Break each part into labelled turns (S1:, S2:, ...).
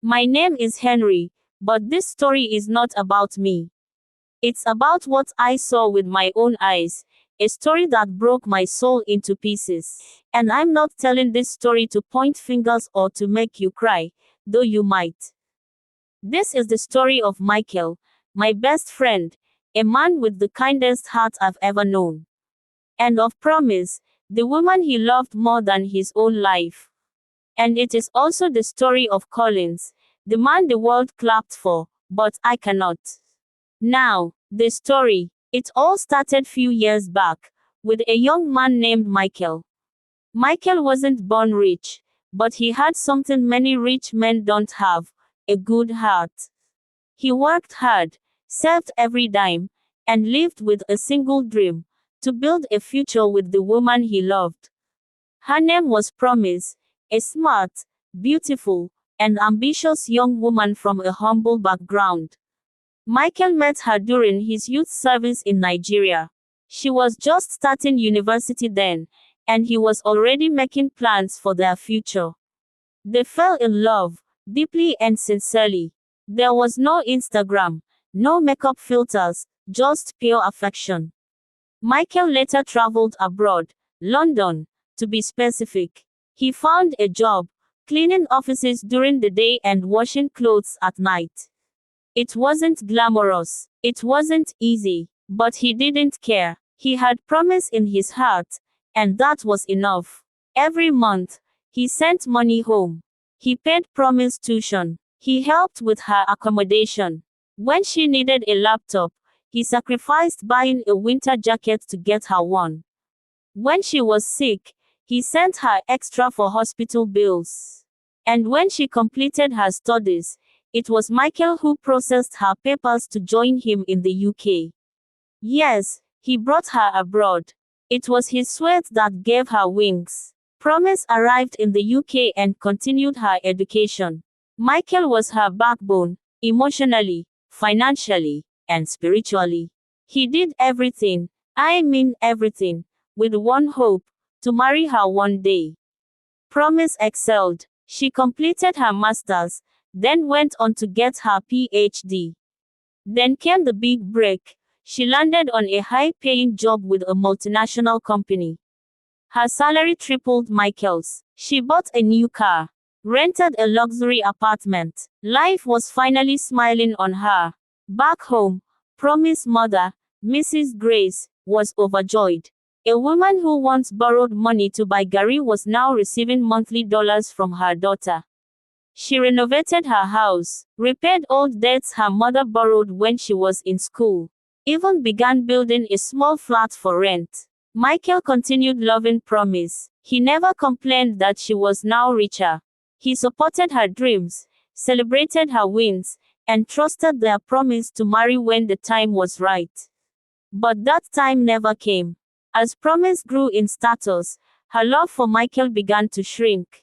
S1: My name is Henry, but this story is not about me. It's about what I saw with my own eyes, a story that broke my soul into pieces. And I'm not telling this story to point fingers or to make you cry, though you might. This is the story of Michael, my best friend, a man with the kindest heart I've ever known. And of Promise, the woman he loved more than his own life. And it is also the story of Collins, the man the world clapped for, but I cannot. Now, the story. It all started few years back, with a young man named Michael. Michael wasn't born rich, but he had something many rich men don't have, a good heart. He worked hard, saved every dime, and lived with a single dream, to build a future with the woman he loved. Her name was Promise, a smart, beautiful, and ambitious young woman from a humble background. Michael met her during his youth service in Nigeria. She was just starting university then, and he was already making plans for their future. They fell in love, deeply and sincerely. There was no Instagram, no makeup filters, just pure affection. Michael later traveled abroad, London, to be specific. He found a job, cleaning offices during the day and washing clothes at night. It wasn't glamorous, it wasn't easy, but he didn't care. He had Promise in his heart, and that was enough. Every month, he sent money home. He paid Promise tuition. He helped with her accommodation. When she needed a laptop, he sacrificed buying a winter jacket to get her one. When she was sick, he sent her extra for hospital bills. And when she completed her studies, it was Michael who processed her papers to join him in the UK. Yes, he brought her abroad. It was his sweat that gave her wings. Promise arrived in the UK and continued her education. Michael was her backbone, emotionally, financially, and spiritually. He did everything, I mean everything, with one hope, to marry her one day. Promise excelled. She completed her master's, then went on to get her PhD. Then came the big break. She landed on a high-paying job with a multinational company. Her salary tripled Michael's. She bought a new car, rented a luxury apartment. Life was finally smiling on her. Back home, Promise's mother, Mrs. Grace, was overjoyed. A woman who once borrowed money to buy garri was now receiving monthly dollars from her daughter. She renovated her house, repaid old debts her mother borrowed when she was in school, even began building a small flat for rent. Michael continued loving Promise. He never complained that she was now richer. He supported her dreams, celebrated her wins, and trusted their promise to marry when the time was right. But that time never came. As Promise grew in status, her love for Michael began to shrink.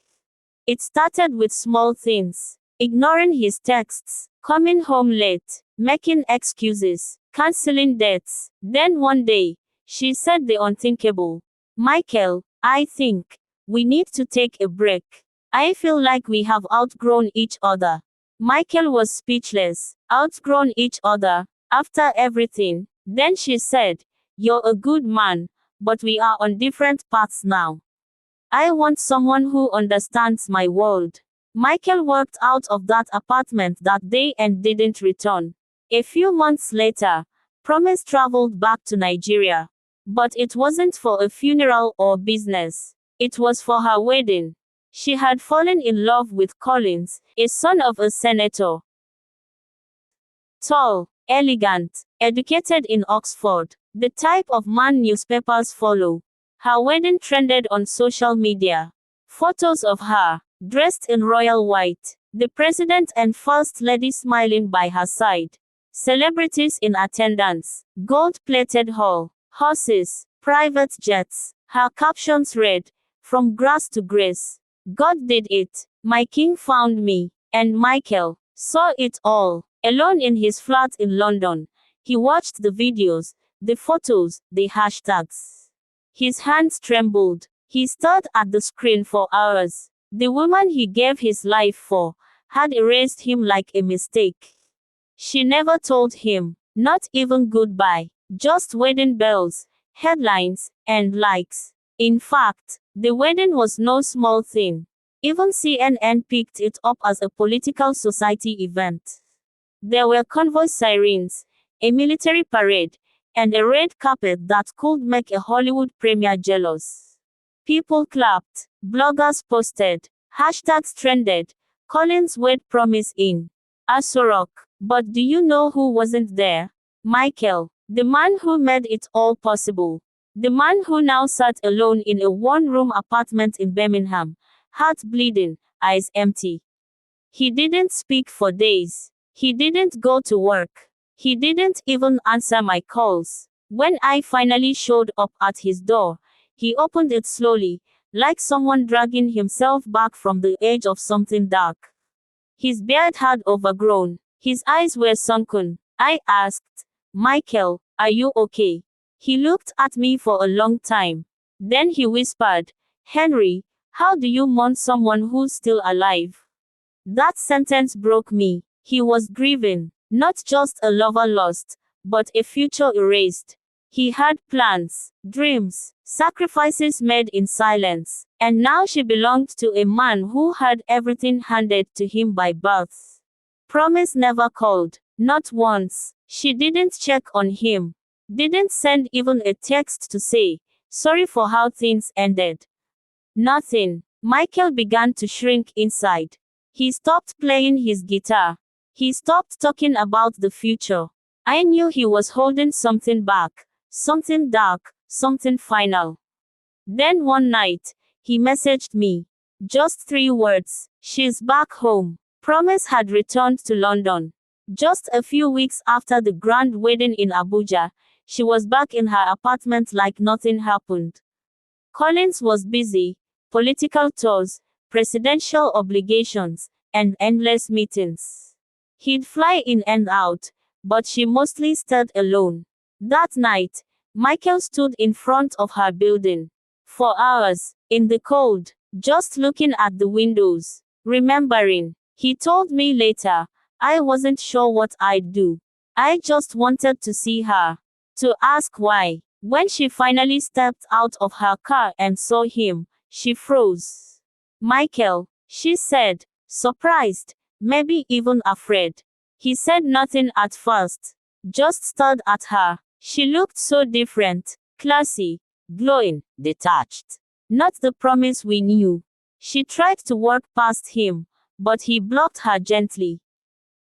S1: It started with small things: ignoring his texts, coming home late, making excuses, canceling dates. Then one day, she said the unthinkable. "Michael, I think we need to take a break. I feel like we have outgrown each other." Michael was speechless. Outgrown each other? After everything? Then she said, "You're a good man, but we are on different paths now. I want someone who understands my world." Michael walked out of that apartment that day and didn't return. A few months later, Promise traveled back to Nigeria. But it wasn't for a funeral or business. It was for her wedding. She had fallen in love with Collins, a son of a senator. Tall, elegant, educated in Oxford, the type of man newspapers follow. Her wedding trended on social media. Photos of her, dressed in royal white, the president and first lady smiling by her side. Celebrities in attendance, gold-plated hall, horses, private jets. Her captions read, "From grass to grace. God did it. My king found me." And Michael saw it all, alone in his flat in London. He watched the videos, the photos, the hashtags. His hands trembled. He stared at the screen for hours. The woman he gave his life for, had erased him like a mistake. She never told him, not even goodbye, just wedding bells, headlines, and likes. In fact, the wedding was no small thing. Even CNN picked it up as a political society event. There were convoy sirens, a military parade, and a red carpet that could make a Hollywood premiere jealous. People clapped, bloggers posted, hashtags trended, Collins' wed promise in Aso Rock. But do you know who wasn't there? Michael, the man who made it all possible. The man who now sat alone in a one-room apartment in Birmingham, heart bleeding, eyes empty. He didn't speak for days. He didn't go to work. He didn't even answer my calls. When I finally showed up at his door, he opened it slowly, like someone dragging himself back from the edge of something dark. His beard had overgrown. His eyes were sunken. I asked, Michael, are you okay? He looked at me for a long time. Then he whispered, Henry, how do you mourn someone who's still alive? That sentence broke me. He was grieving, not just a lover lost, but a future erased. He had plans, dreams, sacrifices made in silence, and now she belonged to a man who had everything handed to him by birth. Promise never called, not once. She didn't check on him. Didn't send even a text to say, sorry for how things ended. Nothing. Michael began to shrink inside. He stopped playing his guitar. He stopped talking about the future. I knew he was holding something back, something dark, something final. Then one night, he messaged me. Just 3 words. She's back home. Promise had returned to London. Just a few weeks after the grand wedding in Abuja, she was back in her apartment like nothing happened. Collins was busy, political tours, presidential obligations, and endless meetings. He'd fly in and out, but she mostly stayed alone. That night, Michael stood in front of her building. For hours, in the cold, just looking at the windows, remembering. He told me later, I wasn't sure what I'd do. I just wanted to see her. To ask why. When she finally stepped out of her car and saw him, she froze. Michael, she said, surprised, maybe even afraid. He said nothing at first, just stared at her. She looked so different, classy, glowing, detached. Not the Promise we knew. She tried to walk past him, but he blocked her gently.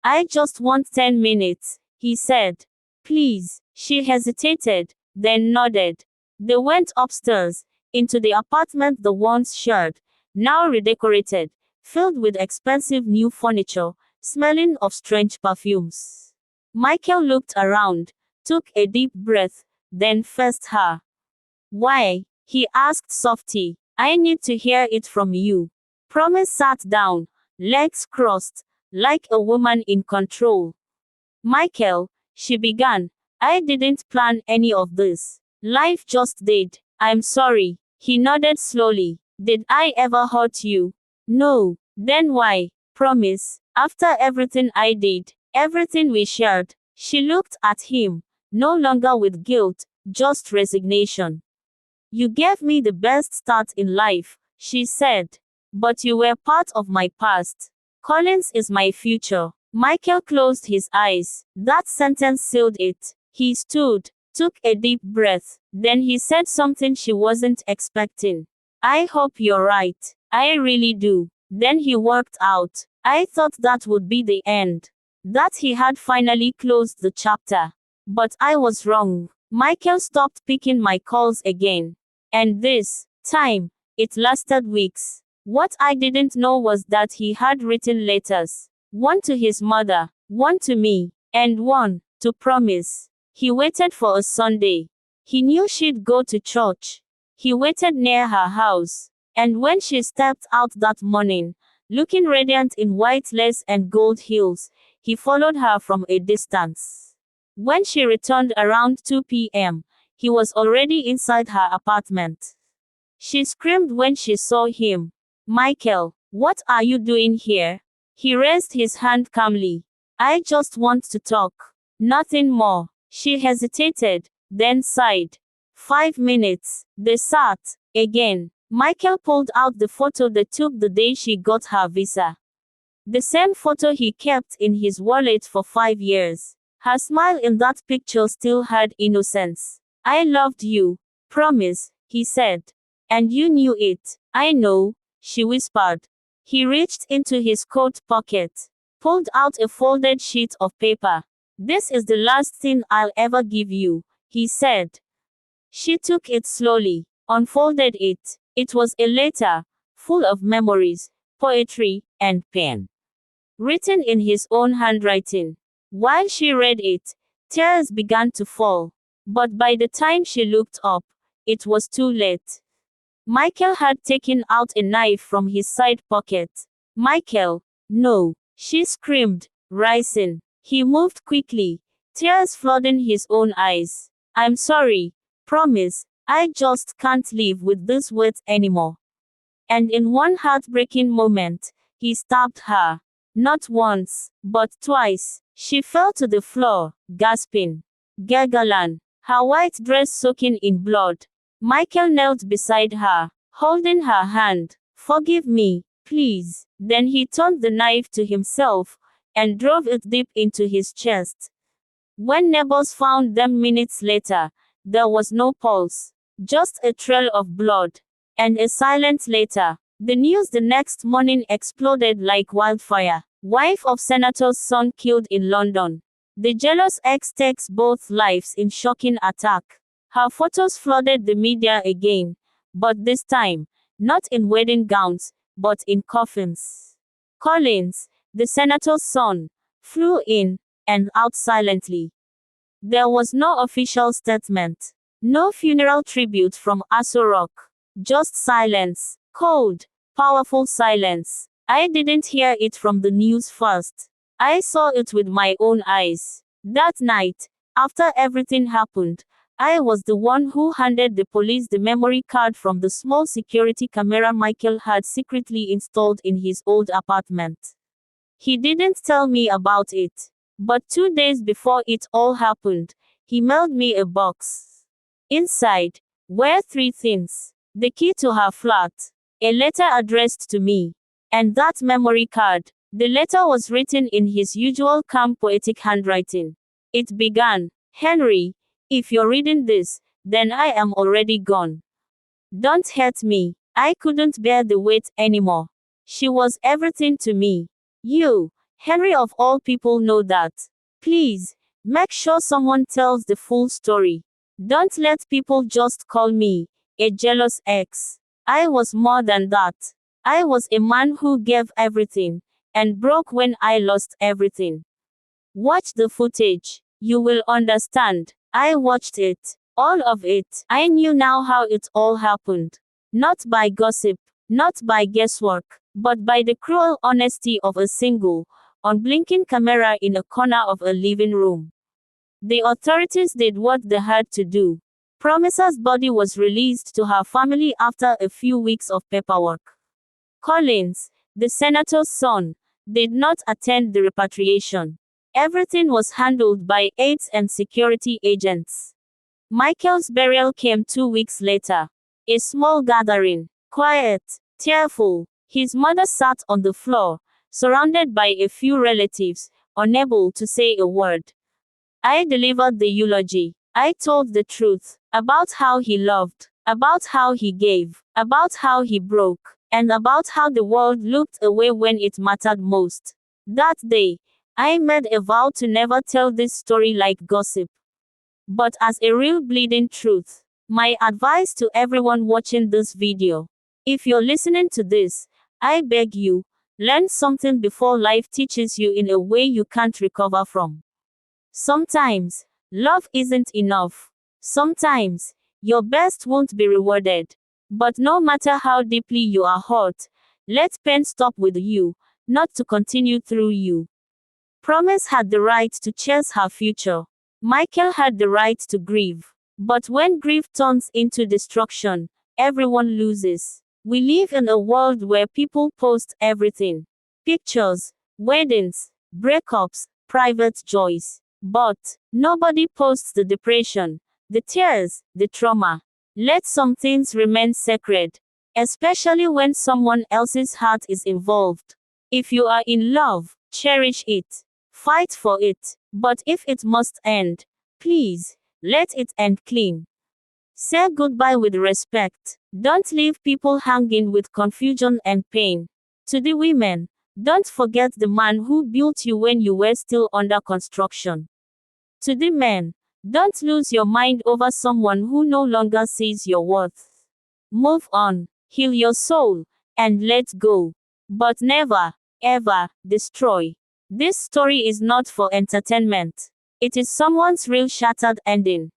S1: I just want 10 minutes, he said. Please. She hesitated, then nodded. They went upstairs, into the apartment they once shared, now redecorated, filled with expensive new furniture, smelling of strange perfumes. Michael looked around, took a deep breath, then faced her. Why? He asked softly. I need to hear it from you. Promise sat down, legs crossed, like a woman in control. Michael, she began, I didn't plan any of this. Life just did. I'm sorry. He nodded slowly. Did I ever hurt you? No. Then why? Promise. After everything I did, everything we shared. She looked at him, no longer with guilt, just resignation. You gave me the best start in life, she said. But you were part of my past. Collins is my future. Michael closed his eyes. That sentence sealed it. He stood, took a deep breath, then he said something she wasn't expecting. I hope you're right. I really do. Then he walked out. I thought that would be the end. That he had finally closed the chapter. But I was wrong. Michael stopped picking my calls again. And this time, it lasted weeks. What I didn't know was that he had written letters. One to his mother, one to me, and one to Promise. He waited for a Sunday. He knew she'd go to church. He waited near her house. And when she stepped out that morning, looking radiant in white lace and gold heels, he followed her from a distance. When she returned around 2 p.m., he was already inside her apartment. She screamed when she saw him. Michael, what are you doing here? He raised his hand calmly. I just want to talk. Nothing more. She hesitated, then sighed. 5 minutes. They sat. Again. Michael pulled out the photo they took the day she got her visa. The same photo he kept in his wallet for 5 years. Her smile in that picture still had innocence. I loved you. Promise, he said. And you knew it. I know, she whispered. He reached into his coat pocket, pulled out a folded sheet of paper. This is the last thing I'll ever give you, he said. She took it slowly, unfolded it. It was a letter, full of memories, poetry, and pen. Written in his own handwriting. While she read it, tears began to fall. But by the time she looked up, it was too late. Michael had taken out a knife from his side pocket. Michael, no, she screamed, rising. He moved quickly, tears flooding his own eyes. I'm sorry. Promise, I just can't live with this weight anymore. And in one heartbreaking moment, he stabbed her. Not once, but twice. She fell to the floor, gasping. Gargling, her white dress soaking in blood. Michael knelt beside her, holding her hand. Forgive me, please. Then he turned the knife to himself and drove it deep into his chest. When neighbors found them minutes later, there was no pulse, just a trail of blood. And a silence later, the news the next morning exploded like wildfire. Wife of senator's son killed in London. The jealous ex takes both lives in shocking attack. Her photos flooded the media again, but this time, not in wedding gowns, but in coffins. Collins, the senator's son, flew in and out silently. There was no official statement, no funeral tribute from Aso Rock, just silence, cold, powerful silence. I didn't hear it from the news first. I saw it with my own eyes. That night, after everything happened, I was the one who handed the police the memory card from the small security camera Michael had secretly installed in his old apartment. He didn't tell me about it. But 2 days before it all happened, he mailed me a box. Inside were 3 things: the key to her flat, a letter addressed to me, and that memory card. The letter was written in his usual calm poetic handwriting. It began, Henry, if you're reading this, then I am already gone. Don't hurt me. I couldn't bear the weight anymore. She was everything to me. You, Henry of all people, know that. Please, make sure someone tells the full story. Don't let people just call me a jealous ex. I was more than that. I was a man who gave everything and broke when I lost everything. Watch the footage. You will understand. I watched it. All of it. I knew now how it all happened. Not by gossip, not by guesswork, but by the cruel honesty of a single, unblinking camera in a corner of a living room. The authorities did what they had to do. Promisa's body was released to her family after a few weeks of paperwork. Collins, the senator's son, did not attend the repatriation. Everything was handled by aides and security agents. Michael's burial came 2 weeks later. A small gathering, quiet, tearful. His mother sat on the floor, surrounded by a few relatives, unable to say a word. I delivered the eulogy. I told the truth about how he loved, about how he gave, about how he broke, and about how the world looked away when it mattered most. That day, I made a vow to never tell this story like gossip, but as a real bleeding truth. My advice to everyone watching this video: if you're listening to this, I beg you, learn something before life teaches you in a way you can't recover from. Sometimes, love isn't enough. Sometimes, your best won't be rewarded. But no matter how deeply you are hurt, let pain stop with you, not to continue through you. Promise had the right to chase her future. Michael had the right to grieve. But when grief turns into destruction, everyone loses. We live in a world where people post everything: pictures, weddings, breakups, private joys. But nobody posts the depression, the tears, the trauma. Let some things remain sacred, especially when someone else's heart is involved. If you are in love, cherish it. Fight for it. But if it must end, please, let it end clean. Say goodbye with respect. Don't leave people hanging with confusion and pain. To the women, don't forget the man who built you when you were still under construction. To the men, don't lose your mind over someone who no longer sees your worth. Move on, heal your soul, and let go. But never, ever, destroy. This story is not for entertainment. It is someone's real shattered ending.